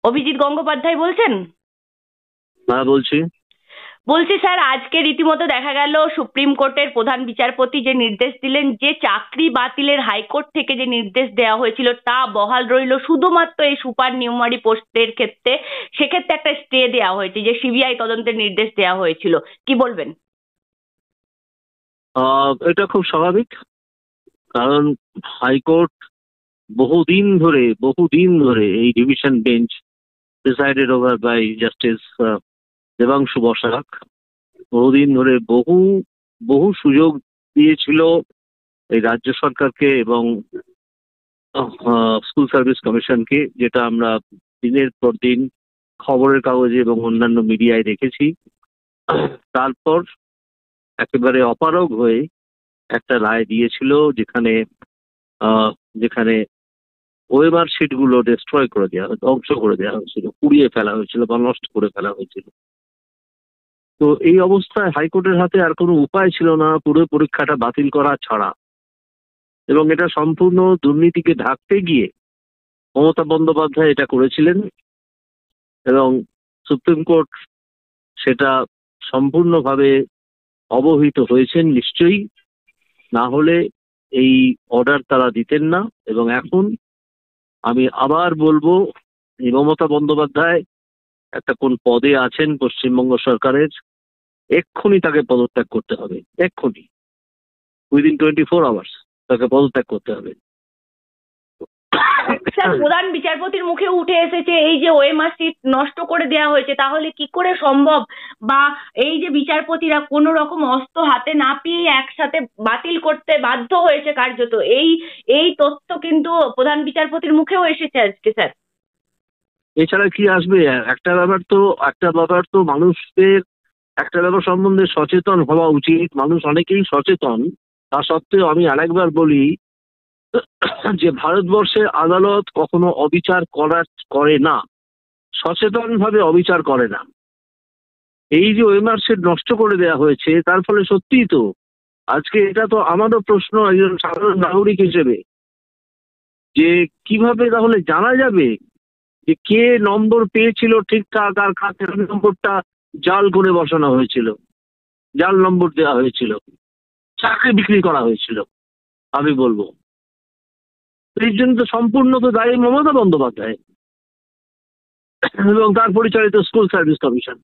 অভিজিৎ গঙ্গোপাধ্যায় বলছেন? হ্যাঁ, বলছি। বলছি স্যার, আজকে রীতিমতো দেখা গেল সুপ্রিম কোর্টের প্রধান বিচারপতি যে নির্দেশ দিলেন, যে চাকরি বাতিলের হাইকোর্ট থেকে যে নির্দেশ দেওয়া হয়েছিল তা বহাল রইল শুধুমাত্র এই সুপার নিউমারি পোস্টের ক্ষেত্রে। সেক্ষেত্রে একটা স্টে দেওয়া হয়েছে, যে সিবিআই তদন্তের নির্দেশ দেওয়া হয়েছিল। কি বলবেন? এটা খুব স্বাভাবিক, কারণ হাইকোর্ট বহুদিন ধরে এই division bench presided over by justice Debangshu Basak বহুদিন ধরে বহু বহু সুযোগ দিয়েছিল এই রাজ্য সরকারকে এবং স্কুল সার্ভিস কমিশনকে, যেটা আমরা দিনের পর দিন খবরের কাগজে এবং অন্যান্য মিডিয়ায় দেখেছি। তারপর একেবারে অপারগ হয়ে একটা রায় দিয়েছিল, যেখানে যেখানে ওএমআর শিটগুলো ডিস্ট্রয় করে দেওয়া হয়েছে, ধ্বংস করে দেওয়া হয়েছিল, পুড়িয়ে ফেলা হয়েছিল বা নষ্ট করে ফেলা হয়েছিল। তো এই অবস্থায় হাইকোর্টের হাতে আর কোনো উপায় ছিল না পুরো পরীক্ষাটা বাতিল করা ছাড়া। এবং এটা সম্পূর্ণ দুর্নীতিকে ঢাকতে গিয়ে মমতা বন্দ্যোপাধ্যায় এটা করেছিলেন, এবং সুপ্রিম কোর্ট সেটা সম্পূর্ণভাবে অবহিত হয়েছেন নিশ্চয়ই, না হলে এই অর্ডার তারা দিতেন না। এবং এখন আমি আবার বলবো, এই মমতা বন্দ্যোপাধ্যায় একটা কোন পদে আছেন পশ্চিমবঙ্গ সরকারের, এক্ষুনি তাকে পদত্যাগ করতে হবে, এক্ষুনি, উইদিন 24 আওয়ার্স তাকে পদত্যাগ করতে হবে। স্যার, প্রধান বিচারপতির মুখে উঠে এসেছে এই যে ওএমআর সিট নষ্ট করে দেওয়া হয়েছে, তাহলে কি করে সম্ভব? বা এই যে বিচারপতিরা কোনো রকম অস্ত্র হাতে না পেয়ে একসাথে বাতিল করতে বাধ্য হয়েছে কার্যত, এই এই তথ্য কিন্তু প্রধান বিচারপতির মুখেও এসেছে আজকে স্যার। এছাড়া কি আসবে? একটা ব্যাপার তো মানুষদের একটা ব্যাপার সম্বন্ধে সচেতন হওয়া উচিত। মানুষ অনেকেই সচেতন, তা সত্ত্বেও আমি আরেকবার বলি যে ভারতবর্ষের আদালত কখনো অবিচার করে না, সচেতনভাবে অবিচার করে না। এই যে ওএমআর শিট নষ্ট করে দেওয়া হয়েছে, তার ফলে সত্যিই তো আজকে এটা তো আমারও প্রশ্ন একজন সাধারণ নাগরিক হিসেবে, যে কিভাবে তাহলে জানা যাবে যে কে নম্বর পেয়েছিল ঠিকঠাক আর কাকে নম্বরটা জাল করে বসানো হয়েছিল, জাল নম্বর দেওয়া হয়েছিল, চাকরি বিক্রি করা হয়েছিল। আমি বলবো এই জন্য তো সম্পূর্ণ তো দায়ী মমতা বন্দ্যোপাধ্যায় এবং তার পরিচালিত স্কুল সার্ভিস কমিশন।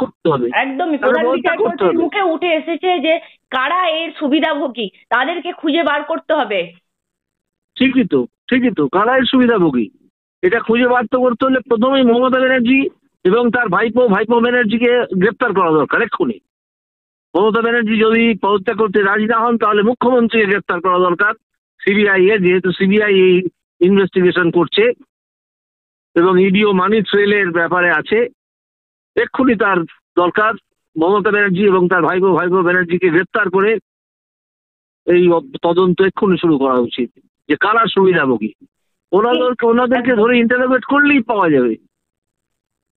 করতে হবে, একদমই প্রধান বিচারপতির মুখে উঠে এসেছে যে কারা এর সুবিধাভোগী তাদেরকে খুঁজে বার করতে হবে। ঠিকই তো কারা এর সুবিধাভোগী এটা খুঁজে বার করতে হলে প্রথমেই মমতা ব্যানার্জি এবং তার ভাইপো ব্যানার্জিকে গ্রেপ্তার করা দরকার এক্ষুনি। মমতা ব্যানার্জি যদি পদত্যাগ করতে রাজি না হন, তাহলে মুখ্যমন্ত্রীকে গ্রেপ্তার করা দরকার সিবিআই এর, যেহেতু সিবিআই এই ইনভেস্টিগেশন করছে এবং ইডিও মানি ট্রেলের ব্যাপারে আছে। এক্ষুনি তার দরকার মমতা ব্যানার্জি এবং তার ভাইপো ব্যানার্জিকে গ্রেপ্তার করে এই তদন্ত এক্ষুনি শুরু করা উচিত, যে কারা সুবিধাভোগী। ওনাদেরকে ধরে ইন্টারোগেট করলেই পাওয়া যাবে।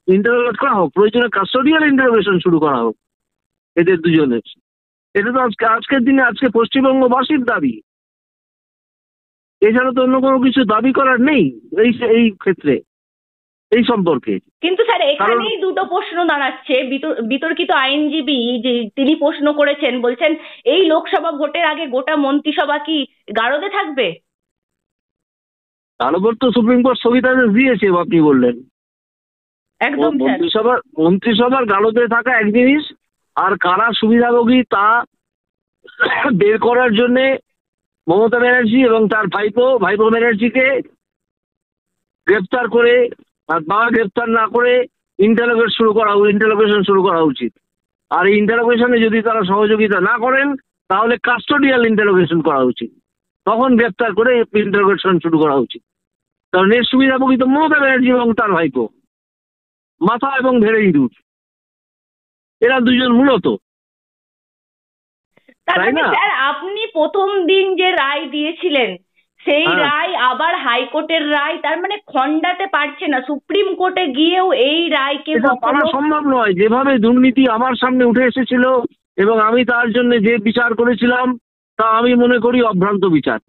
ইন্টারোগেট করা হোক, প্রয়োজনে কাস্টোডিয়াল ইন্টারোগেশন শুরু করা হোক এদের দুজনের। এটা তো আজকের দিনে আজকে পশ্চিমবঙ্গবাসীর দাবি, এছাড়া তো অন্য কোনো কিছু দাবি করার নেই এই ক্ষেত্রে, এই সম্পর্কে। কিন্তু স্যার, এখানেই দুটো প্রশ্ন দাঁড়াচ্ছে। বিতর্কিত আইনজীবী যে তিনি প্রশ্ন করেছেন, বলছেন এই লোকসভা ভোটের আগে গোটা মন্ত্রিসভা কি গারদে থাকবে? তার উপর তো সুপ্রিম কোর্ট স্থগিতাদেশ দিয়েছে, আপনি বললেন। একদম মন্ত্রিসভার গারদে থাকা এক জিনিস, আর কারা সুবিধাভোগী তা বের করার জন্যে মমতা ব্যানার্জি এবং তার ভাইপো ব্যানার্জিকে গ্রেপ্তার করে বা গ্রেপ্তার না করে ইন্টারোগেশন শুরু করা উচিত। আর এই ইন্টারোগেশনে যদি তারা সহযোগিতা না করেন, তাহলে কাস্টোডিয়াল ইন্টারোগেশন করা উচিত, তখন গ্রেপ্তার করে ইন্টারোগেশন শুরু করা উচিত। কারণ এর সুবিধাভোগী তো মমতা ব্যানার্জি এবং তার ভাইপো, মাথা এবং ভেড়ে ইঁদুর, এরা দুজন মূলত। তাই না? স্যার, আপনি প্রথম দিন যে রায় দিয়েছিলেন সেই রায় আবার হাইকোর্টের রায়, তার মানে খণ্ডাতে পারছে না। সুপ্রিম কোর্টে গিয়েও এই রায়কে পাওয়া সম্ভব নয়। যেভাবে দুর্নীতি আমার সামনে উঠে এসেছিল এবং আমি তার জন্য যে বিচার করেছিলাম, তা আমি মনে করি অভ্রান্ত বিচার।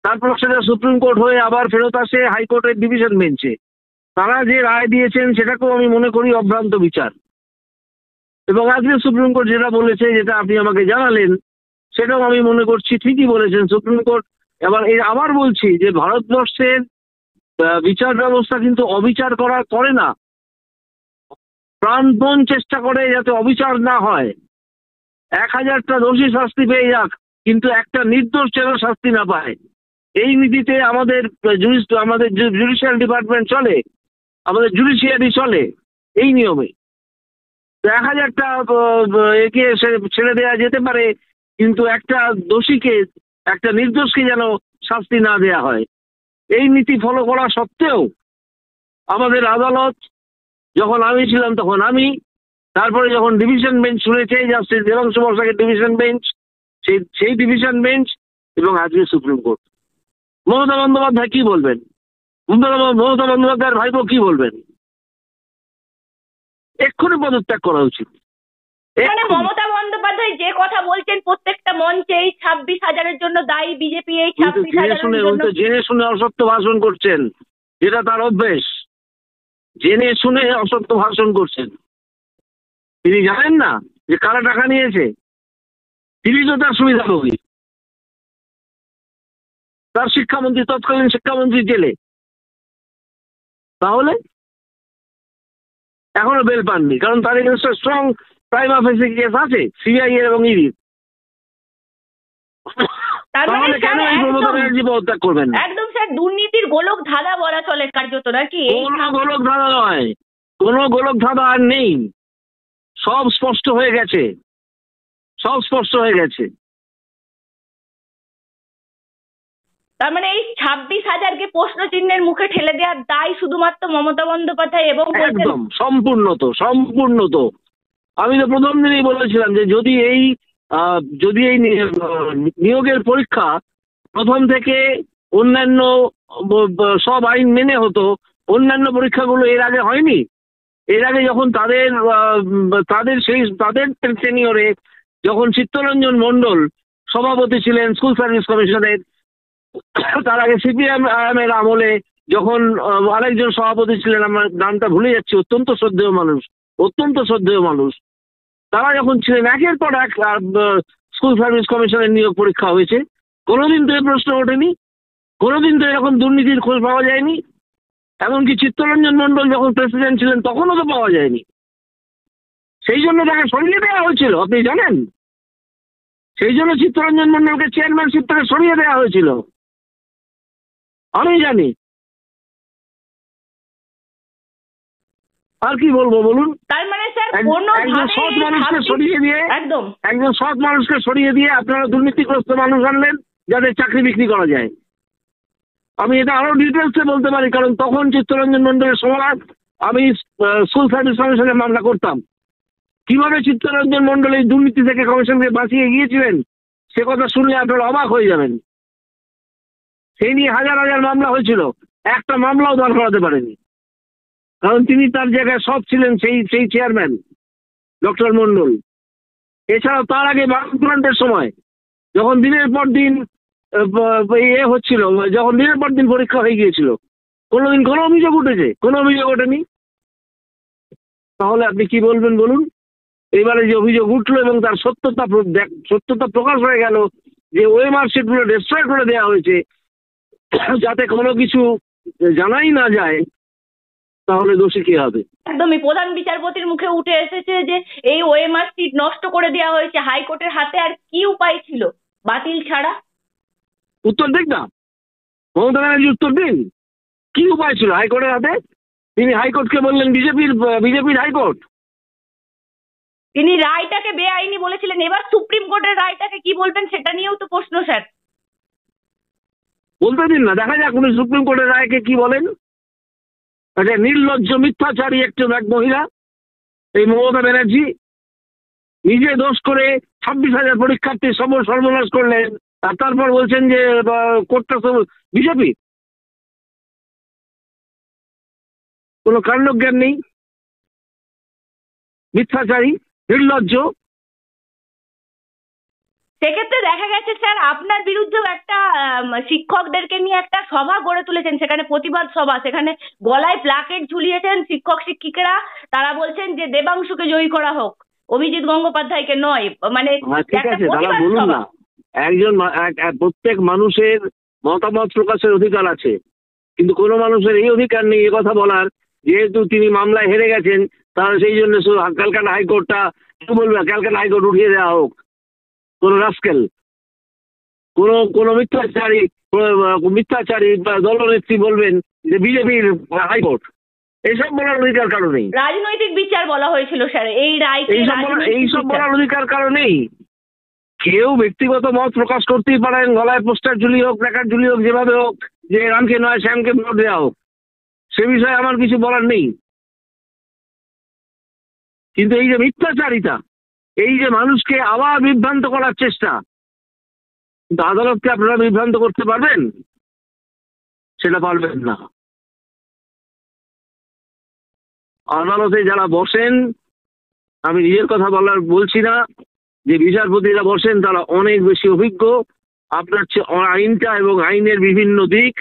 তারপর সেটা সুপ্রিম কোর্ট হয়ে আবার ফেরত আসে হাইকোর্টের ডিভিশন বেঞ্চে। তারা যে রায় দিয়েছেন সেটাকেও আমি মনে করি অভ্রান্ত বিচার। এবং আজকে সুপ্রিম কোর্ট যেটা বলেছে, যেটা আপনি আমাকে জানালেন, সেটাও আমি মনে করছি ঠিকই বলেছেন সুপ্রিম কোর্ট। এবার আবার বলছি যে ভারতবর্ষের বিচার ব্যবস্থা কিন্তু অবিচার করে না, প্রাণপণ চেষ্টা করে যাতে অবিচার না হয়। 1000টা দোষী শাস্তি পেয়ে যাক, কিন্তু একটা নির্দোষ যেন শাস্তি না পায়। এই নীতিতে আমাদের জুডিশিয়াল ডিপার্টমেন্ট চলে, আমাদের জুডিশিয়ারি চলে এই নিয়মে। 1000টা একে ছেড়ে দেওয়া যেতে পারে, কিন্তু একটা দোষীকে, একটা নির্দোষকে যেন শাস্তি না দেয়া হয়। এই নীতি ফলো করা সত্ত্বেও আমাদের আদালত, যখন আমি ছিলাম তখন আমি, তারপরে যখন ডিভিশন বেঞ্চ শুনেছে, জাস্টিস দেবাংশু বসাকের ডিভিশন বেঞ্চ, সেই ডিভিশন বেঞ্চ, এবং আজকে সুপ্রিম কোর্ট, মমতা বন্দ্যোপাধ্যায় কি বলবেন? মমতা বন্দ্যোপাধ্যায়ের ভাইপো কি বলবেন? এক্ষুনি পদত্যাগ করা উচিত। মানে মমতা বন্দ্যোপাধ্যায় যে কথা বলছেন প্রত্যেকটা মঞ্চে, এই 26,000-এর জন্য দায়ী বিজেপি, এই 26,000-এর জন্য জেনে শুনে অসত্য ভাষণ করছেন, যেটা তার অভ্যেস। জেনে শুনে অসত্য ভাষণ করছেন। তিনি জানেন না যে কারা টাকা নিয়েছে? তিনি তো তার সুবিধাভোগী। তার শিক্ষামন্ত্রী, তৎকালীন শিক্ষামন্ত্রী জেলে। তাহলে এখনো বেল পাননি, কারণ তার এগেনস্টে স্ট্রং প্রাইমা ফেসি কেস আছে সিবিআই এর এবং ইডির। তাহলে কেন এই মমতা ব্যানার্জি পদত্যাগ করবেন? একদম স্যার, দুর্নীতির গোলক ধাঁধা বলা চলে কার্যত, নাকি? কোনো গোলক ধাঁধা নয়, কোনো গোলক ধাঁধা আর নেই। সব স্পষ্ট হয়ে গেছে, সব স্পষ্ট হয়ে গেছে। তার মানে এই 26,000-কে প্রশ্ন চিহ্নের মুখে ঠেলে দেওয়ার দায় শুধুমাত্র মমতা বন্দ্যোপাধ্যায় এবং একদম সম্পূর্ণ তো আমি তো প্রথম দিনেই বলেছিলাম যে যদি এই নিয়োগের পরীক্ষা প্রথম থেকে অন্যান্য সব আইন মেনে হতো, অন্যান্য পরীক্ষাগুলো এর আগে হয়নি। এর আগে যখন তাদের টেনিওরে যখন চিত্তরঞ্জন মণ্ডল সভাপতি ছিলেন স্কুল সার্ভিস কমিশনের, তার আগে সিপিএম এর আমলে যখন আরেকজন সভাপতি ছিলেন, আমার নামটা ভুলে যাচ্ছি, অত্যন্ত শ্রদ্ধেয় মানুষ, তারা যখন ছিলেন, একের পর এক স্কুল সার্ভিস কমিশনের নিয়োগ পরীক্ষা হয়েছে। কোনোদিন তো এই প্রশ্ন ওঠেনি, কোনোদিন তো এরকম দুর্নীতির খোঁজ পাওয়া যায়নি। এমনকি চিত্তরঞ্জন মণ্ডল যখন প্রেসিডেন্ট ছিলেন তখনও তো পাওয়া যায়নি। সেই জন্য তাকে সরিয়ে দেওয়া হয়েছিল, আপনি জানেন? সেই জন্য চিত্তরঞ্জন মণ্ডলকে চেয়ারম্যানশিপ থেকে সরিয়ে দেওয়া হয়েছিল, আমি জানি। আর কি বলবো বলুন? তার মানে স্যার একজন সৎ মানুষকে সরিয়ে দিয়ে আপনারা দুর্নীতিগ্রস্ত মানুষ আনলেন যাদের চাকরি বিক্রি করা যায়। আমি এটা আরো ডিটেলসে বলতে পারি, কারণ তখন চিত্তরঞ্জন মণ্ডলের সময় আমি স্কুল সার্ভিস কমিশনে মামলা করতাম। কিভাবে চিত্তরঞ্জন মণ্ডল এই দুর্নীতি থেকে কমিশনকে বাঁচিয়ে গিয়েছিলেন সে কথা শুনলে আপনারা অবাক হয়ে যাবেন। সেই নিয়ে হাজার হাজার মামলা হয়েছিল, একটা মামলাও দাঁড় করাতে পারেনি, কারণ তিনি তার জায়গায় সৎ ছিলেন সেই চেয়ারম্যান ডক্টর মণ্ডল। এছাড়াও তার আগে বামফ্রন্টের সময় যখন দিনের পর দিন হচ্ছিল, যখন দিনের পর দিন পরীক্ষা হয়ে গিয়েছিল, কোনোদিন কোনো অভিযোগ উঠেছে? কোনো অভিযোগ ওঠেনি। তাহলে আপনি কি বলবেন বলুন? এবারে যে অভিযোগ উঠলো এবং তার সত্যতা প্রকাশ হয়ে গেল যে ওএমআর শিটগুলো ডিস্ট্রয় করে দেওয়া হয়েছে যাতে কোনো কিছু জানাই না যায়, তাহলে দোষী কি হবে? একদমই প্রধান বিচারপতির মুখে উঠে এসেছে যে এই ওএমআর শিট নষ্ট করে দেওয়া হয়েছে। হাইকোর্টের হাতে আর কি উপায় ছিল বাতিল ছাড়া? উত্তর দিক না, মমতা ব্যানার্জি উত্তর দিন, কি উপায় ছিল হাইকোর্টের হাতে? তিনি হাইকোর্টকে বললেন বিজেপির হাইকোর্ট। তিনি রায়টাকে বেআইনি বলেছিলেন। এবার সুপ্রিম কোর্টের রায়টাকে কি বলবেন সেটা নিয়েও তো প্রশ্ন স্যার। বলতে দিন না, দেখা যাক উনি সুপ্রিম কোর্টের রায়কে কি বলেন। আচ্ছা, নির্লজ্জ মিথ্যাচারী এক মহিলা এই মমতা ব্যানার্জি, নিজে দোষ করে 26,000 পরীক্ষার্থী সর্বনাশ করলেন, আর তারপর বলছেন যে কোর্টটা বিজেপি। কোনো কাণ্ডজ্ঞান নেই, মিথ্যাচারী, নির্লজ্জ। সেক্ষেত্রে দেখা গেছে স্যার আপনার বিরুদ্ধেও একটা শিক্ষকদেরকে নিয়ে একটা সভা গড়ে তুলেছেন, সেখানে প্রতিবাদ সভা, সেখানে গলায় প্লাকেট ঝুলিয়েছেন শিক্ষক শিক্ষিকারা। তারা বলছেন যে দেবাংশুকে জয়ী করা হোক, অভিজিৎ গঙ্গোপাধ্যায়কে নয়, মানে হ্যাঁ, ঠিক একটা আছে, দাদা প্রতিবাদ বলুন সভা। না। প্রত্যেক মানুষের মতামত প্রকাশের অধিকার আছে, কিন্তু কোনো মানুষের এই অধিকার নেই এ কথা বলার, যেহেতু তিনি মামলায় হেরে গেছেন তাহলে সেই জন্য ক্যালকাটা হাইকোর্টটা কি বলবে, ক্যালকাটা হাইকোর্ট উঠিয়ে দেওয়া হোক। কোনো রাস্কেল, কোনো মিথ্যাচারী বা দলনেত্রী বলবেন যে বিজেপির হাইকোর্ট, এইসব বলার অধিকার কারো নেই। রাজনৈতিক বিচার বলা হয়েছিল স্যার, এই রায়কে এইসব বলার অধিকার কারো নেই। কেউ ব্যক্তিগত মত প্রকাশ করতেই পারেন, গলায় পোস্টার ঝুলি হোক, প্ল্যাকার্ড ঝুলি হোক, যেভাবে হোক, যে রামকে নয় শ্যামকে ভোট দেওয়া হোক, সে বিষয়ে আমার কিছু বলার নেই। কিন্তু এই যে মিথ্যাচারিতা, এই যে মানুষকে আবার বিভ্রান্ত করার চেষ্টা, কিন্তু আদালতকে আপনারা বিভ্রান্ত করতে পারবেন? সেটা পারবেন না। আদালতে যারা বসেন, আমি নিজের কথা বলছি না, যে বিচারপতিরা বসেন তারা অনেক বেশি অভিজ্ঞ। আপনার আইনটা এবং আইনের বিভিন্ন দিক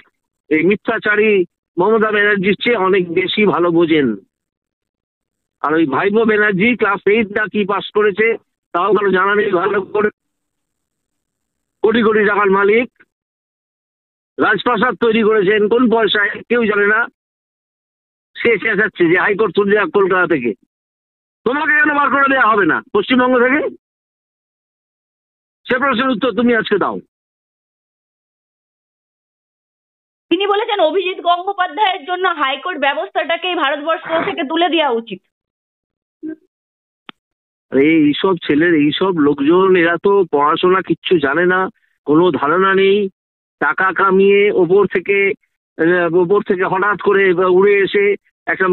এই মিথ্যাচারী মমতা ব্যানার্জির চেয়ে অনেক বেশি ভালো বোঝেন। আর ওই ভাইপো ব্যানার্জি ক্লাস 8 না কি পাস করেছে তাও ভালো জানা নেই ভালো করে। কোটি কোটি টাকার মালিক, রাজপ্রাসাদ তৈরি করেছেন কোন পয়সায় কেউ জানে না। সে চেঁচাচ্ছে যে হাইকোর্ট তুলে দেওয়া কলকাতা থেকে। তোমাকে কেন বার করে দেওয়া হবে না পশ্চিমবঙ্গ থেকে? সে প্রশ্নের উত্তর তুমি আজকে দাও। তিনি বলেছেন অভিজিৎ গঙ্গোপাধ্যায়ের জন্য হাইকোর্ট ব্যবস্থাটাকেই ভারতবর্ষ থেকে তুলে দেওয়া উচিত। এইসব এইসব লোকজন, এরা তো পড়াশোনা কিচ্ছু জানে না, কোনো ধারণা নেই। টাকা কামিয়ে ওপর থেকে হঠাৎ করে উড়ে এসে একটা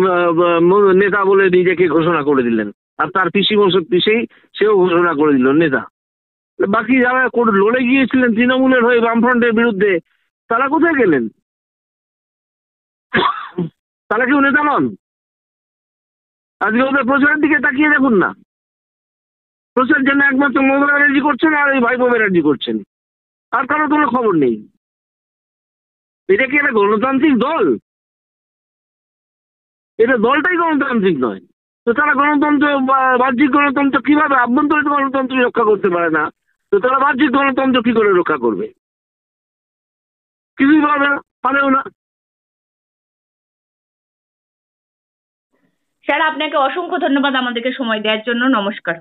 নেতা বলে নিজেকে ঘোষণা করে দিলেন, আর তার পিসেই সেও ঘোষণা করে দিল নেতা। বাকি যারা লড়ে গিয়েছিলেন তৃণমূলের হয়ে বামফ্রন্টের বিরুদ্ধে, তারা কোথায় গেলেন? তারা কেউ নেতা নন? আজকে ওদের প্রচারের দিকে তাকিয়ে দেখুন না। প্রচার জন্য একমাত্র মমতা ব্যানার্জি করছেন আর এই ভাইপো ব্যানার্জি করছেন, আর কারো কোনো খবর নেই। এটা কি একটা গণতান্ত্রিক দল? এটা দলটাই গণতান্ত্রিক নয়। তো তারা গণতন্ত্র, বাহ্যিক গণতন্ত্র কিভাবে, আভ্যন্তরীণ গণতন্ত্র রক্ষা করতে পারে না, তো তারা বাহ্যিক গণতন্ত্র কি করে রক্ষা করবে? কিছুই পারবে না, পারেও না। স্যার আপনাকে অসংখ্য ধন্যবাদ আমাদেরকে সময় দেওয়ার জন্য। নমস্কার।